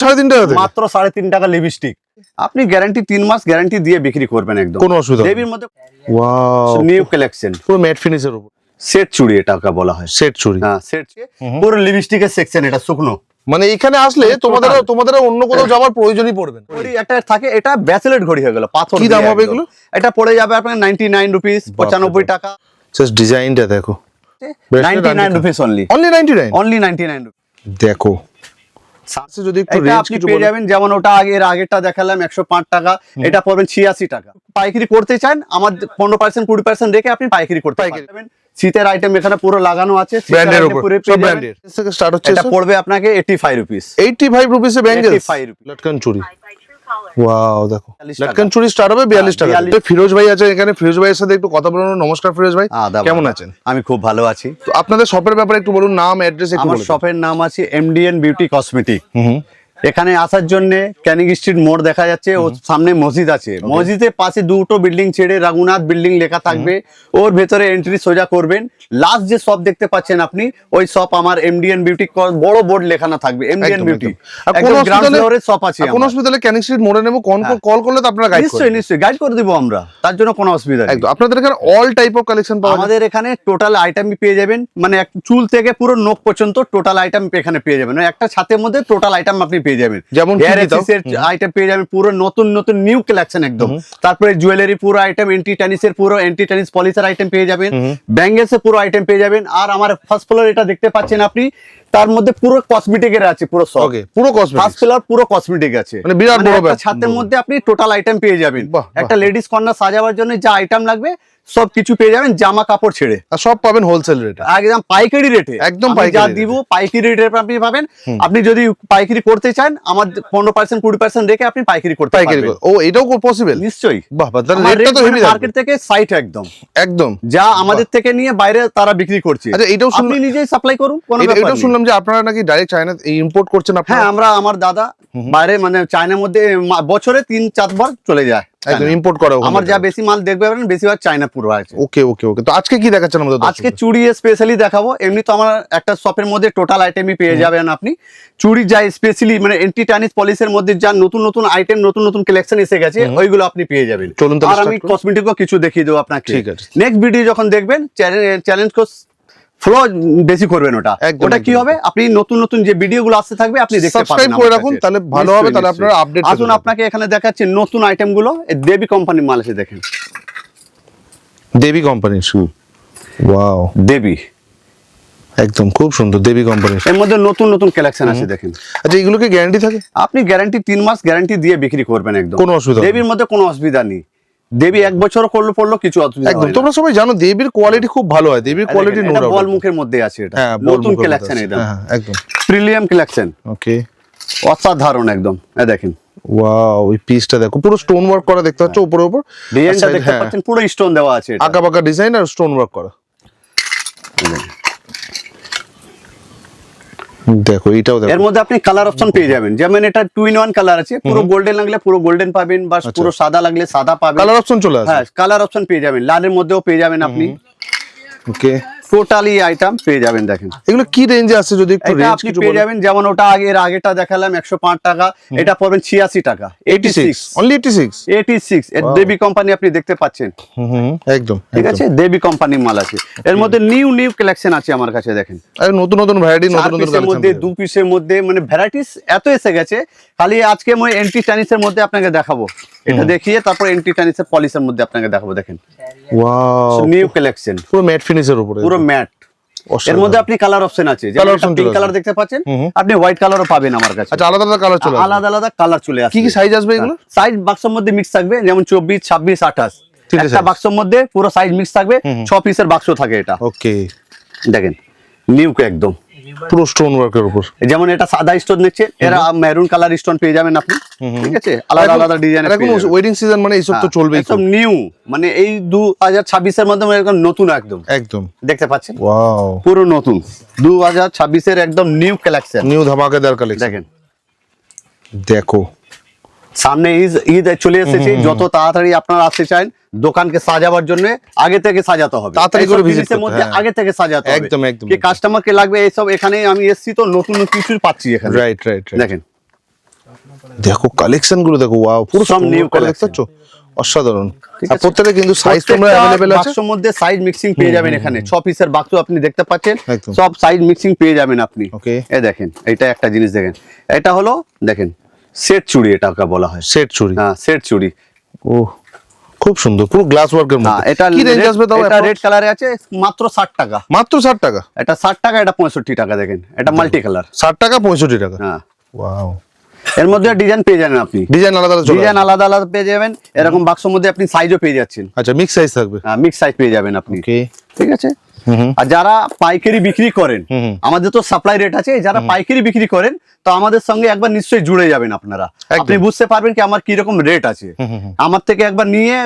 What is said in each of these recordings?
3.5 টাকা মাত্র 3.5 টাকা লিপস্টিক। আপনি গ্যারান্টি 3 মাস গ্যারান্টি দিয়ে বিক্রি করবেন একদম, কোনো অসুবিধা দেবীর মধ্যে। ওয়াও, নিউ কালেকশন, পুরো ম্যাট ফিনিশের উপর সেট চুড়ি এটাকে বলা হয়। সেট চুড়ি, হ্যাঁ সেট, পুরো লিপস্টিকের সেকশন এটা শুকনো। মানে এখানে আসলে তোমাদের অন্য কোথাও যাওয়ার প্রয়োজনই পড়বে না। ঘড়ি একটা থাকে, এটা ব্যাসলেট ঘড়ি হয়ে গেল পাথর। কি দাম হবে এগুলো? এটা পড়ে যাবে আপনার 99 রুপিস, 95 টাকা। জাস্ট ডিজাইনটা দেখো, 99 rupees only, only 99, only 99 rupees. দেখো যদি একটু এটা রেঞ্জ আপনি কিছু পেয়ে বলেন। যাবেন, যেমন ওটা আগেরটা দেখালাম 105 টাকা, এটা পাবেন 86 টাকা। পাইকারি করতে চান আমার 15% 20% রেখে আপনি পাইকারি করতে পারবেন। শীতের আইটেম এখানে পুরো লাগানো আছে, ব্র্যান্ডের উপর সব ব্র্যান্ডের থেকে স্টার্ট হচ্ছে। এটা পড়বে আপনাকে 85 রুপিস, 85 রুপিসে ব্যাঙ্গেলস, 85 রুপিস। লটকন চুড়ি, ওয়াও দেখো লটকন চুড়ি স্টার্ট হবে 42 টাকা। 42 ফিরোজ ভাই আছে এখানে, ফিরোজ ভাইয়ের সাথে একটু কথা বলুন। নমস্কার ফিরোজ ভাই, কেমন আছেন? আমি খুব ভালো আছি। তো আপনাদের শপের ব্যাপারে একটু বলুন, নাম অ্যাড্রেস একটু আমার বলুন। শপের নাম আছে এমডিএন বিউটি কসমেটিক। এখানে আসার জন্য ক্যানিং স্ট্রিট মোড় দেখা যাচ্ছে, ওর সামনে মসজিদ আছে, মসজিদের পাশে দুটো বিল্ডিং ছেড়ে রঘুনাথ বিল্ডিং লেখা থাকবে, ওর ভেতরে এন্ট্রি সোজা করবেন। লাস্ট যে শপ দেখতে পাচ্ছেন আপনি, ওই শপ আমার এমডিএন বিউটি, বড় বোর্ড লেখানো থাকবে এমডিএন বিউটি। কোন হসপিটালে শপ আছে, কোন হসপিটালে ক্যানিং স্ট্রিট মোড়ে নেব, কল করলে তো আপনারা গাইড করবেন। নিশ্চয়ই গাইড করে দিব আমরা, তার জন্য কোনো অসুবিধা নেই। একদম আপনাদের এখানে অল টাইপ অফ কালেকশন পাওয়া যায়। আমাদের এখানে টোটাল আইটেম পেয়ে যাবেন, মানে এক চুল থেকে পুরো নখ পর্যন্ত টোটাল আইটেম এখানে পেয়ে যাবেন। একটা ছাতের মধ্যে টোটাল আইটেম আপনি পেয়ে যাবেন। যেমন আইটেম পেয়ে যাবেন পুরো নতুন নতুন নিউ কালেকশন একদম। তারপরে জুয়েলারি পুরো আইটেম, এন্টি টেনিসের পুরো এন্টি টেনিস পলিশের আইটেম পেয়ে যাবেন, ব্যাঙ্গেলস এর পুরো আইটেম পেয়ে যাবেন। আর আমার ফার্স্ট ফ্লোর এটা দেখতে পাচ্ছেন আপনি, তার মধ্যে পুরো কসমেটিকের আছে, পুরো সব পুরো কসমেটিক। ফার্স্ট ফ্লোর পুরো কসমেটিক আছে, মানে বিরাট বড় ব্যাপার। ছাদের মধ্যে আপনি টোটাল আইটেম পেয়ে যাবেন। একটা লেডিস কর্নার সাজাবার জন্য যা আইটেম লাগবে সব কিছু পেয়ে যাবেন, জামা কাপড় ছেড়ে। আর সব পাবেন হোলসেল রেটে, একদম পাইকারি রেটে, একদম যা দিব পাইকারি রেটে আপনি পাবেন। আপনি যদি পাইকারি করতে চান আমার 15% 20% রেখে আপনি পাইকারি করতে পারবেন। ও এটাও পসিবল? নিশ্চয়ই। বাহ, তাহলে রেটটা তো হেভি। মার্কেট থেকে সাইট একদম একদম যা আমাদের থেকে নিয়ে বাইরে তারা বিক্রি করছে। আচ্ছা এটাও আপনি নিজেই সাপ্লাই করুন, কোনো ব্যাপার এটাও নেই। শুনলাম যে আপনারা নাকি ডাইরেক্ট চায়না ইম্পোর্ট করছেন আপনারা? হ্যাঁ, আমার দাদা বাইরে মানে চায়নার মধ্যে বছরে 3-4 বার চলে যায়, একদম ইম্পোর্ট করা। আমার যা বেশি মাল দেখবে বেশিরভাগ চায়না পুরো আছে। ওকে ওকে ওকে। তো আজকে কি দেখাচ্ছেন আমাদের? আজকে চুড়ি স্পেশালি দেখাবো। এমনি তো আমার একটা শপের মধ্যে টোটাল আইটেমই পেয়ে যাবেন আপনি। চুড়ি যা স্পেশালি মানে এন্টি টানিস পলিশের মধ্যে যা নতুন নতুন আইটেম, নতুন নতুন কালেকশন এসে গেছে, ওইগুলো আপনি পেয়ে যাবেন। চলুন আর আমি কসমেটিকও কিছু দেখিয়ে দেবো আপনাকে। ঠিক আছে। নেক্সট ভিডিও যখন দেখবেন চ্যালেঞ্জ কো ফলো বেশি করবেন। ওটা কি হবে, আপনি নতুন নতুন যে ভিডিও গুলো আসতে থাকবে আপনি দেখতে পাবেন। সাবস্ক্রাইব করে রাখুন, তাহলে ভালো হবে, তাহলে আপনারা আপডেট আসুন আপনাকে এখানে দেখাচ্ছি নতুন আইটেম গুলো। দেবী কোম্পানির মাল আছে, দেখেন দেবী কোম্পানির। ওয়াও, দেবী একদম খুব সুন্দর দেবী কোম্পানির। এর মধ্যে নতুন নতুন কালেকশন আছে, দেখেন। আচ্ছা এগুলো কি গ্যারান্টি থাকে? আপনি গ্যারান্টি 3 মাস গ্যারান্টি দিয়ে বিক্রি করবেন একদম, কোনো অসুবিধা। দেবীর মধ্যে কোনো অসুবিধা নেই। দেবী 1 বছর পড়লো কিছু অসুবিধা একদম। হয় না। তোমরা সবাই জানো দেবীর কোয়ালিটি খুব ভালো হয়, দেবীর কোয়ালিটি এটা বল মুখের মধ্যে আছে, এটা নতুন কালেকশন, এটা একদম প্রিমিয়াম কালেকশন। ওকে, অসাধারণ একদম। এই দেখেন, ওয়াও, ওই পিসটা দেখো পুরো স্টোন ওয়ার্ক করা দেখতে পাচ্ছ, উপরে উপর ডিজাইনটা দেখতে পাচ্ছেন, পুরো স্টোন দেওয়া আছে, এটা আঁকা বাঁকা ডিজাইন আর স্টোন ওয়ার্ক করা। দেখো এটাও দেখো, এর মধ্যে আপনি কালার অপশন পেয়ে যাবেন। যেমন এটা 2-in-1 কালার আছে, পুরো গোল্ডেন লাগলে পুরো গোল্ডেন পাবেন, বা পুরো সাদা লাগলে সাদা পাবেন। কালার অপশন চলে আসে। হ্যাঁ, কালার অপশন পেয়ে যাবেন, লালের মধ্যেও পেয়ে যাবেন আপনি। ওকে, টোটালি আইটেম পেয়ে যাবেন। দেখেন এগুলো কি রেঞ্জে আছে যদি একটু এটা রেঞ্জ আপনি কিছু পেয়ে বলেন। যাবেন, যেমন ওটা আগেটা দেখালাম 105 টাকা, এটা পাবেন 86 টাকা, 86 অনলি 86। এর দেবী কোম্পানি আপনি দেখতে পাচ্ছেন। একদম ঠিক আছে, দেবী কোম্পানির মাল আছে। এর মধ্যে নিউ কালেকশন আছে আমার কাছে, দেখেন। আর নতুন নতুন ভ্যারাইটি, নতুন নতুন কালেকশন মধ্যে 2 পিসের মধ্যে মানে ভ্যারাইটিস এত এসে গেছে। খালি আজকে মই এন্টি টেনিসের মধ্যে আপনাকে দেখাবো, এটা দেখিয়ে তারপর এন্টি টেনিসের পলিশের মধ্যে আপনাকে দেখাবো। দেখেন, ওয়াও, নিউ কালেকশন, পুরো ম্যাট ফিনিশের উপরে, পুরো ম্যাট। এর মধ্যে আপনি কালার অপশন আছে, যেমন পিঙ্ক কালার দেখতে পাচ্ছেন, আপনি হোয়াইট কালারও পাবেন আমার কাছে। আচ্ছা, আলাদা আলাদা কালার চলে আসে, আলাদা আলাদা কালার চলে আসে। কি কি সাইজ আসবে এগুলো? সাইজ বাক্সের মধ্যে মিক্স থাকবে, যেমন 24, 26, 28 ঠিক আছে। একটা বাক্সের মধ্যে পুরো সাইজ মিক্স থাকবে, 6 পিসের বাক্স থাকে এটা। ওকে, দেখেন নিউ একদম পুরো স্টোন ওয়ার্কের উপর। যেমন এটা সাদা স্টোন নিচ্ছে, এরা মেরুন কালার স্টোন পেয়ে যাবেন আপনি। ঠিক আছে, আলাদা আলাদা ডিজাইন। এখন ওয়েডিং সিজন মানে এইসব তো চলবেই, সব নিউ, মানে এই 2026 এর মধ্যে একদম নতুন একদম। একদম দেখতে পাচ্ছেন, ওয়াও, পুরো নতুন 2026 এর একদম নিউ কালেকশন, নিউ ধামাকাদার কালেকশন। দেখেন দেখো সামনে ঈদ চলে এসেছে, যত তাড়াতাড়ি আপনারা আসতে চান দোকানকে সাজাবার জন্য আগে থেকে সাজাতে হবে, তাড়াতাড়ি করে ভিজিট করতে মধ্যে হবে, আগে থেকে সাজাতে হবে। একদম একদম। কি কাস্টমারকে লাগবে এইসব, এখানে আমি এসেছি তো নতুন নতুন কিছু পাচ্ছি এখানে। Right right. দেখেন দেখো কালেকশন গুলো দেখো, ওয়াও, পুরো সব stone new work করা দেখতে collection। পাচ্ছ, অসাধারণ। ঠিক আর আছে? প্রত্যেকটা কিন্তু সাইজ তোমরা প্রত্যেকটা अवेलेबल আছে। বাক্সের মধ্যে সাইজ মিক্সিং পেয়ে যাবেন এখানে, 6 পিসের বাক্স আপনি দেখতে পাচ্ছেন, একদম। সব সাইজ মিক্সিং পেয়ে যাবেন আপনি। Okay। এই দেখেন, এটা একটা জিনিস দেখেন, এটা হলো দেখেন সেট চুড়ি, এটাকে বলা হয় সেট চুড়ি। হ্যাঁ সেট চুড়ি। ও খুব সুন্দর, পুরো গ্লাস ওয়ার্কের হ্যাঁ মধ্যে। এটা কি রেঞ্জ আসবে তাও? এটা রেড কালারে আছে মাত্র 60 টাকা। মাত্র 60 টাকা? এটা 60 টাকা, এটা 65 টাকা। দেখেন এটা মাল্টি কালার। 60 টাকা 65 টাকা? হ্যাঁ, ওয়াও। এর মধ্যে ডিজাইন পেয়ে যাবেন আপনি, ডিজাইন আলাদা আলাদা চলে ডিজাইন আসবে। আলাদা আলাদা পেয়ে যাবেন। এরকম বাক্সের মধ্যে আপনি সাইজও পেয়ে যাচ্ছেন। আচ্ছা, মিক্স সাইজ থাকবে। হ্যাঁ মিক্স সাইজ পেয়ে যাবেন আপনি। ওকে। ঠিক আছে। হুম। আর যারা পাইকারি বিক্রি করেন, হুম। আমাদের তো সাপ্লাই রেট আছে, যারা পাইকারি বিক্রি করেন তো আমাদের সঙ্গে একবার নিশ্চয়ই জুড়ে যাবেন আপনারা। একদম। আপনি বুঝতে পারবেন কি আমার কি রকম রেট আছে। হুম। আমার থেকে একবার নিয়ে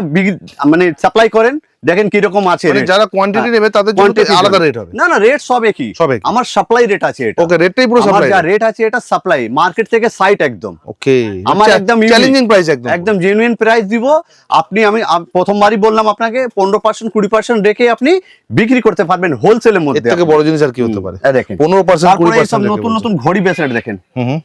মানে সাপ্লাই করেন, দেখেন কি রকম আছে মানে rate। যারা কোয়ান্টিটি হ্যাঁ, নেবে তাদের জন্য তো quantity আলাদা জন্য। রেট হবে? না না, রেট সব একই। সব একই। আমার সাপ্লাই রেট আছে এটা। ওকে, রেটটাই পুরো আমার সাপ্লাই। যা রেট আছে এটা সাপ্লাই, মার্কেট থেকে সাইট একদম। ওকে, আমার একদম চ্যালেঞ্জিং প্রাইস, একদম একদম জেনুইন প্রাইস দিব। আমি প্রথমবারই বললাম আপনাকে 15% 20% রেখে আপনি বিক্রি করতে পারবেন হোলসেলের এর মধ্যে। থেকে বড় জিনিস আর কি হতে পারে? এই দেখেন 15% তারপরে এই সব 20% নতুন নতুন ঘড়ি ব্রেসলেট দেখেন, হুম।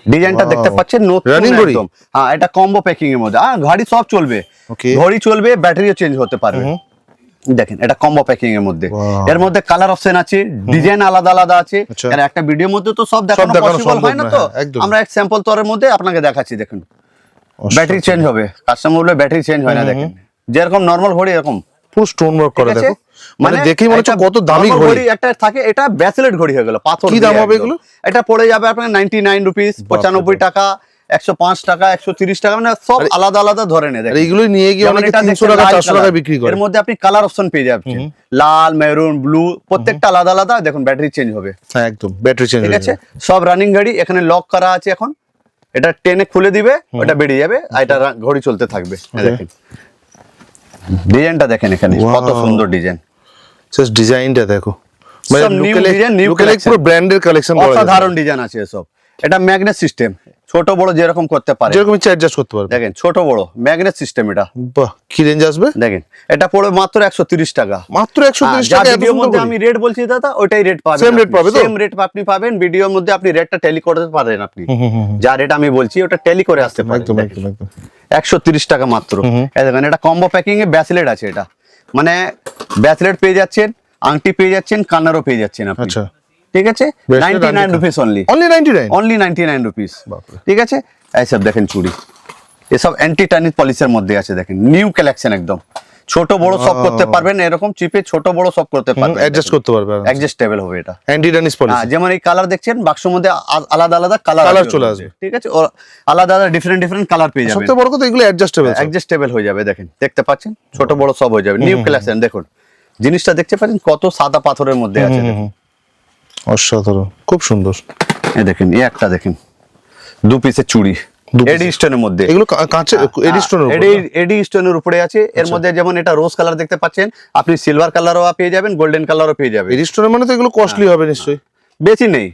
ডিজাইনটা Wow। দেখতে পাচ্ছেন নতুন Running ঘড়ি? একদম। হ্যাঁ এটা কম্বো প্যাকিং এর মধ্যে। ঘড়ি সব চলবে, Okay। ঘড়ি চলবে, ব্যাটারিও চেঞ্জ হতে পারবে। দেখেন এটা কম্বো প্যাকিং এর মধ্যে। Wow। এর মধ্যে কালার অপশন আছে, ডিজাইন আলাদা আলাদা আছে। আচ্ছা। আর একটা ভিডিওর মধ্যে তো সব দেখানো দেখানো পসিবল সম্ভব হয় না, না, তো হ্যাঁ, একদম। আমরা এক স্যাম্পল তরের মধ্যে আপনাকে দেখাচ্ছি। দেখুন ব্যাটারি চেঞ্জ হবে, কাস্টমার বলবে ব্যাটারি চেঞ্জ হয় না। দেখেন যেরকম নরমাল ঘড়ি এরকম পুরো স্টোন ওয়ার্ক করা, ঠিক আছে? দেখো মানে দেখেই মনে হচ্ছে একটা কত দামি normal ঘড়ি। একটা থাকে, এটা ব্যাসলেট ঘড়ি হয়ে গেল, পাথর কি দিয়ে দাম হবে একদম। এগুলো? এটা পড়ে যাবে আপনার 99 রুপিস, 95 টাকা, 105 টাকা, 130 টাকা, মানে সব আলাদা আলাদা ধরনের। আর এইগুলোই নিয়ে গিয়ে যেমন অনেকে এটা 300 দেখছেন টাকা লাল 400 টাকা কালার, বিক্রি করে। এর মধ্যে আপনি কালার অপশন পেয়ে যাচ্ছেন, লাল, মেরুন, ব্লু, প্রত্যেকটা আলাদা আলাদা। দেখুন ব্যাটারি চেঞ্জ হবে। হ্যাঁ একদম, ব্যাটারি চেঞ্জ ঠিক হয়ে আছে, যাবে। সব রানিং ঘড়ি। এখানে লক করা আছে, এখন এটা টেনে খুলে দিবে, ওটা বেরিয়ে যাবে, আর এটা ঘড়ি চলতে থাকবে। এই দেখেন ডিজাইনটা দেখেন এখানে কত Wow। সুন্দর ডিজাইন। জাস্ট ডিজাইনটা দেখো, মানে সব new design, new লুকেলেক collection। পুরো ব্র্যান্ডের কালেকশন করা যায়। অসাধারণ ডিজাইন আছে এসব। এটা ম্যাগনেট সিস্টেম, ছোট বড় যেরকম করতে পারে। যেরকম ইচ্ছা অ্যাডজাস্ট করতে পারবে। দেখেন ছোট বড় ম্যাগনেট সিস্টেম এটা। বাহ, কি রেঞ্জ আসবে? দেখেন এটা পড়বে মাত্র 130 টাকা। মাত্র 130 যা টাকা? এত ভিডিওর সুন্দর মধ্যে ঘড়ি? আমি রেট বলছি দাদা, ওইটাই রেট পাবেন। Same rate পাবে তো? সেম রেট আপনি পাবেন। ভিডিওর মধ্যে আপনি রেটটা ট্যালি করতে পারেন আপনি। যা রেট আমি বলছি ওটা ট্যালি করে আসতে পারেন। একদম দেখেন, একদম একদম। 130 টাকা মাত্র। এই দেখেন এটা কম্বো প্যাকিং এ ব্যাসলেট আছে। এটা মানে ব্যাসলেট পেয়ে যাচ্ছেন, আংটি পেয়ে যাচ্ছেন, কানারও পেয়ে যাচ্ছেন আপনি। আচ্ছা। ঠিক আছে, Bracelet, 99 আংটি, rupees only. Only 99? Only 99 rupees. বাপরে। ঠিক আছে, এইসব দেখেন চুড়ি, এসব অ্যান্টি টার্নিশ পলিশের মধ্যে আছে। দেখেন নিউ কালেকশন একদম, ছোট বড় সব করতে পারবেন। এরকম চিপে ছোট বড় সব করতে পারবেন, অ্যাডজাস্ট করতে পারবে আরামসে। অ্যাডজাস্টেবল হবে এটা। অ্যান্টি ডানিস হ্যাঁ, পলিসি। যেমন এই কালার দেখছেন বাক্সের মধ্যে আলাদা আলাদা Colour কালার চলে আসবে। ঠিক আছে, আলাদা আলাদা ডিফারেন্ট ডিফারেন্ট কালার পেয়ে যাবেন। সবথেকে বড় কথা এগুলো অ্যাডজাস্টেবল। অ্যাডজাস্টেবল হয়ে যাবে। দেখেন দেখতে পাচ্ছেন ছোট বড় সব হয়ে যাবে। নিউ কালেকশন দেখুন, জিনিসটা দেখতে পাচ্ছেন কত সাদা পাথরের মধ্যে আছে। দেখুন অসাধারণ, খুব সুন্দর। এই দেখেন, এই একটা দেখেন 2 পিসের চুড়ি এডি স্টোনের মধ্যে। এগুলো কাঁচে এডি স্টোনের উপর? এডি স্টোনের উপরে আছে। এর মধ্যে যেমন এটা রোজ কালার দেখতে পাচ্ছেন, আপনি সিলভার কালারও পেয়ে যাবেন, গোল্ডেন কালারও পেয়ে যাবেন। এডি স্টোনের মানে তো এগুলো কস্টলি হবে নিশ্চয়ই। বেশি নেই,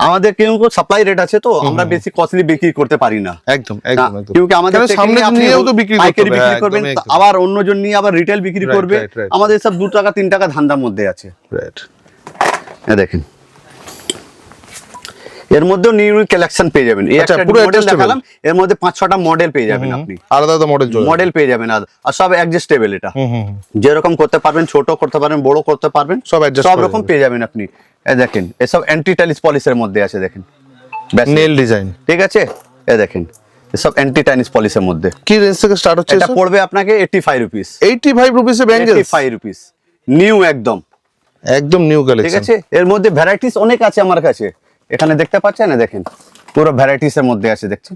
আমাদের কিন্তু সাপ্লাই রেট আছে, তো আমরা বেশি কস্টলি বিক্রি করতে পারি না। একদম একদম একদম। কিন্তু আমাদের কারণ থেকে সামনে নিয়ে আপনি নিয়েও তো বিক্রি করতে পাইকারি হবে। বিক্রি হ্যাঁ, করবেন, একদম, একদম। আবার অন্যজন নিয়ে আবার রিটেল বিক্রি Right, করবে। right, right। আমাদের সব 2 টাকা 3 টাকা ধান্দার মধ্যে আছে। রাইট। এই দেখেন এর মধ্যে নিউ কালেকশন পেয়ে যাবেন। এই আচ্ছা, একটা পুরো মডেল adjustable? দেখালাম, এর মধ্যে 5-6টা মডেল পেয়ে যাবেন আপনি। আলাদা আলাদা মডেল চলে। মডেল পেয়ে যাবেন, আর সব অ্যাডজাস্টেবল। এটা হুম। যেরকম করতে পারবেন, ছোট করতে পারবেন, বড় করতে পারবেন, সব adjust সব করা রকম যাবে। পেয়ে যাবেন আপনি। এই দেখেন এসব অ্যান্টি টাইনিশ পলিশের মধ্যে আছে। দেখেন নেল ডিজাইন। ঠিক আছে, এই দেখেন এসব অ্যান্টি টাইনিশ পলিশের মধ্যে। কি রেঞ্জ থেকে স্টার্ট হচ্ছে এটা পড়বে আপনাকে 85 রুপিস। 85 রুপিসে ব্যাঙ্গেলস? 85 রুপিস, নিউ একদম। একদম নিউ ঠিক কালেকশন। আছে, এর মধ্যে ভ্যারাইটিস অনেক আছে আমার কাছে। এখানে দেখতে পাচ্ছেন, না দেখেন পুরো ভ্যারাইটিস এর মধ্যে আছে। দেখছেন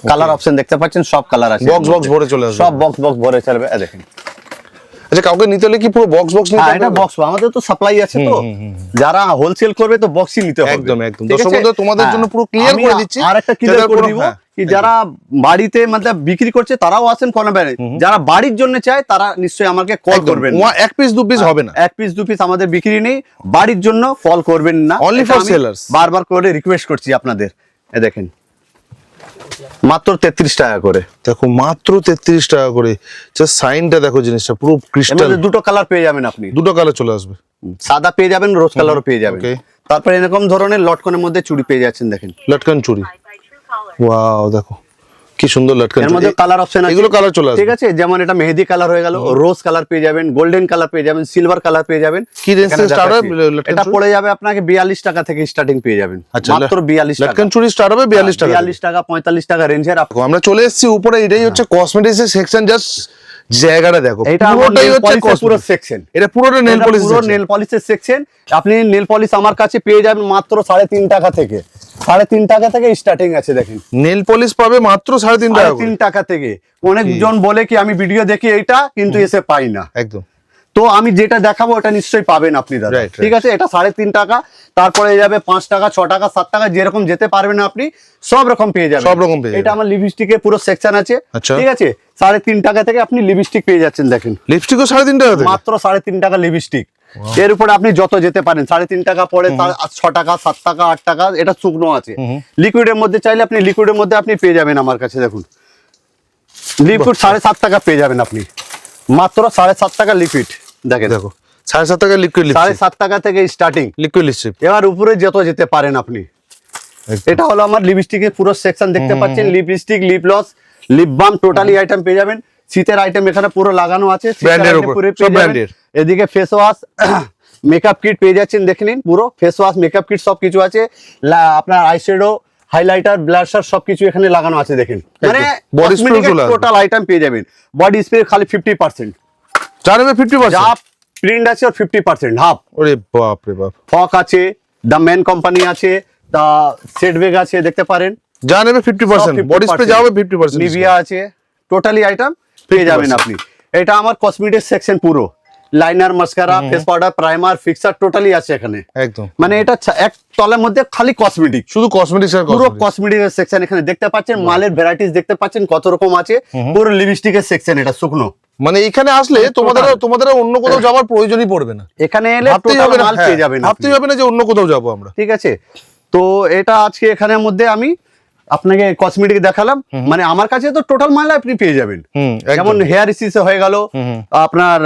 কালার অপশন দেখতে পাচ্ছেন, সব কালার আছে। বক্স বক্স ভরে চলে আসবে। সব বক্স বক্স ভরে চলবে। এই দেখেন। আচ্ছা, কাউকে নিতে হলে কি পুরো বক্স বক্স নিতে হ্যাঁ, হবে? এটা বক্স, আমাদের তো সাপ্লাই আছে, তো যারা হোলসেল করবে তো বক্সই নিতে হবে। একদম, একদম। ঠিক আছে? দর্শক বন্ধু, তোমাদের হ্যাঁ, জন্য পুরো clear আমি করে দিচ্ছি। আরেকটা ক্লিয়ার যাদের করে কোনো- দিব হ্যাঁ, কি যারা বাড়িতে মানে বিক্রি করছে তারাও আসেন, কোনো ব্যাপার নেই। যারা বাড়ির জন্য চায় তারা নিশ্চয়ই আমাকে কল একদম। করবেন। এক পিস দু পিস হবে না। 1 পিস 2 পিস আমাদের বিক্রি নেই, বাড়ির জন্য কল করবেন না। Only এটা for আমি sellers। বারবার করে রিকোয়েস্ট করছি আপনাদের। এই দেখেন মাত্র 33 টাকা করে। দেখো মাত্র 33 টাকা করে। জাস্ট সাইনটা দেখো, জিনিসটা পুরো এর ক্রিস্টাল। মধ্যে দুটো কালার পেয়ে যাবেন আপনি, দুটো কালার চলে আসবে। সাদা পেয়ে যাবেন, রোজ কালারও পেয়ে যাবেন। Okay। তারপরে এরকম ধরনের লটকনের মধ্যে চুড়ি পেয়ে যাচ্ছেন। দেখেন লটকন চুড়ি। ওয়াও দেখো কি সুন্দর লটকন এর মধ্যে কালার অপশন আছে, এগুলো কালার চলে আসবে ঠিক আছে, যেমন এটা মেহেদি কালার হয়ে গেল, রোজ কালার পেয়ে যাবেন, গোল্ডেন কালার পেয়ে যাবেন, সিলভার কালার পেয়ে যাবেন। কি রেঞ্জ থেকে স্টার্ট হবে লটকন এটা পড়ে যাবে আপনাকে 42 টাকা থেকে স্টার্টিং পেয়ে যাবেন, আচ্ছা মাত্র 42 টাকা। লটকন চুড়ি স্টার্ট হবে 42 টাকা 42 টাকা 45 টাকা রেঞ্জের। দেখো আমরা চলে এসেছি উপরে, এটাই হচ্ছে কসমেটিক্স এর সেকশন। জাস্ট জায়গাটা দেখো, এটা পুরোটাই হচ্ছে পুরো cosmetics। সেকশন, এটা পুরোটা নেল পলিশ, পুরো নেল পলিশের সেকশন। আপনি নেল পলিশ আমার কাছে পেয়ে যাবেন মাত্র 3.5 টাকা থেকে, 3.5 টাকা থেকে স্টার্টিং আছে দেখেন। নেল পলিশ পাবে মাত্র 3.5 টাকা 3.5 টাকা থেকে। অনেকজন বলে কি আমি ভিডিও দেখি এইটা, কিন্তু এসে পাই না। একদম। তো আমি যেটা দেখাবো ওটা নিশ্চয়ই পাবেন আপনি দাদা, Right, right. ঠিক আছে। এটা 3.5 টাকা, তারপরে যাবে 5 টাকা, 6 টাকা, 7 টাকা, যেরকম যেতে পারবেন আপনি সব রকম পেয়ে যাবেন, সব রকম পেয়ে যাবেন। এটা আমার লিপস্টিকের পুরো সেকশন আছে, আচ্ছা। ঠিক আছে। 3.5 টাকা থেকে আপনি লিপস্টিক পেয়ে যাচ্ছেন দেখেন, লিপস্টিকও 3.5 টাকা থেকে? মাত্র 3.5 টাকা লিপস্টিক। এর উপরে আপনি যত যেতে পারেন, 3.5 টাকা পরে 6 টাকা, 7 টাকা, 8 টাকা, এটা শুকনো আছে। লিকুইডের মধ্যে চাইলে আপনি লিকুইডের মধ্যে আপনি পেয়ে যাবেন আমার কাছে দেখুন, লিকুইড 7.5 টাকা পেয়ে যাবেন আপনি, মাত্র 7.5 টাকা লিকুইড দেখেন। দেখো 7.5 টাকা লিকুইড লিপস্টিক, 7.5 টাকা থেকে স্টার্টিং লিকুইড লিপস্টিক। এবার উপরে যত যেতে পারেন আপনি। এটা হলো আমার লিপস্টিকের পুরো সেকশন দেখতে পাচ্ছেন, lipstick, lip gloss, lip balm, totally item পেয়ে যাবেন। শীতের আইটেম এখানে পুরো লাগানো আছে, ব্র্যান্ডের উপর, সব ব্র্যান্ডের। এদিকে ফেস ওয়াশ, মেকআপ কিট পেয়ে যাচ্ছেন, দেখে নিন পুরো ফেস ওয়াশ, মেকআপ কিট সবকিছু আছে। আপনার আইশ্যাডো, হাইলাইটার, ব্লাশার সবকিছু এখানে লাগানো আছে দেখেন। মানে বডি স্প্রে চলে আসবে, টোটাল আইটেম পেয়ে যাবেন। বডি স্প্রে খালি 50%, যার হবে 50%, যা প্রিন্ট আছে ওর 50% হাফ। ওরে বাপ রে বাপ। ফক আছে, দ্য ম্যান কোম্পানি আছে, দ্য সেটবেগ আছে, দেখতে পারেন। যা নেবে 50%, বডি স্প্রে যা হবে 50%, নিভিয়া আছে, টোটালি আইটেম পেয়ে যাবেন আপনি। এটা আমার কসমেটিক সেকশন পুরো, liner, mascara, face powder, primer, fixer totally আছে এখানে একদম। মানে এটা এক তলের মধ্যে খালি কসমেটিক, শুধু কসমেটিক্স আর পুরো কসমেটিক্স। কসমেটিকের সেকশন এখানে দেখতে পাচ্ছেন। মালের ভ্যারাইটিস দেখতে পাচ্ছেন কত রকম আছে, পুরো লিপস্টিকের সেকশন এটা শুকনো। মানে এখানে আসলে তোমাদের অন্য কোথাও যাওয়ার প্রয়োজনই পড়বে না, এখানে এলে ভাবতেই টোটাল হবে না, মাল পেয়ে যাবেন, ভাবতেই হবে না যে অন্য কোথাও যাবো আমরা। ঠিক আছে। তো এটা আজকে এখানের মধ্যে আমি আপনাকে কসমেটিক দেখালাম, মানে আমার কাছে তো টোটাল মাল আপনি পেয়ে যাবেন। যেমন হেয়ার স্টিচ হয়ে গেল, আপনার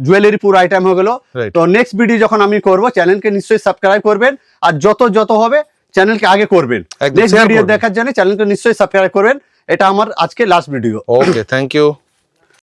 জুয়েলারি পুরো আইটেম হয়ে গেল। Right. তো নেক্সট ভিডিও যখন আমি করব, চ্যানেলকে নিশ্চয়ই সাবস্ক্রাইব করবেন, আর যত হবে চ্যানেলকে আগে করবেন। একদম, নেক্সট share ভিডিও করবেন। দেখার জন্য চ্যানেলকে নিশ্চয়ই সাবস্ক্রাইব করবেন। এটা আমার আজকে last video. Okay, thank you.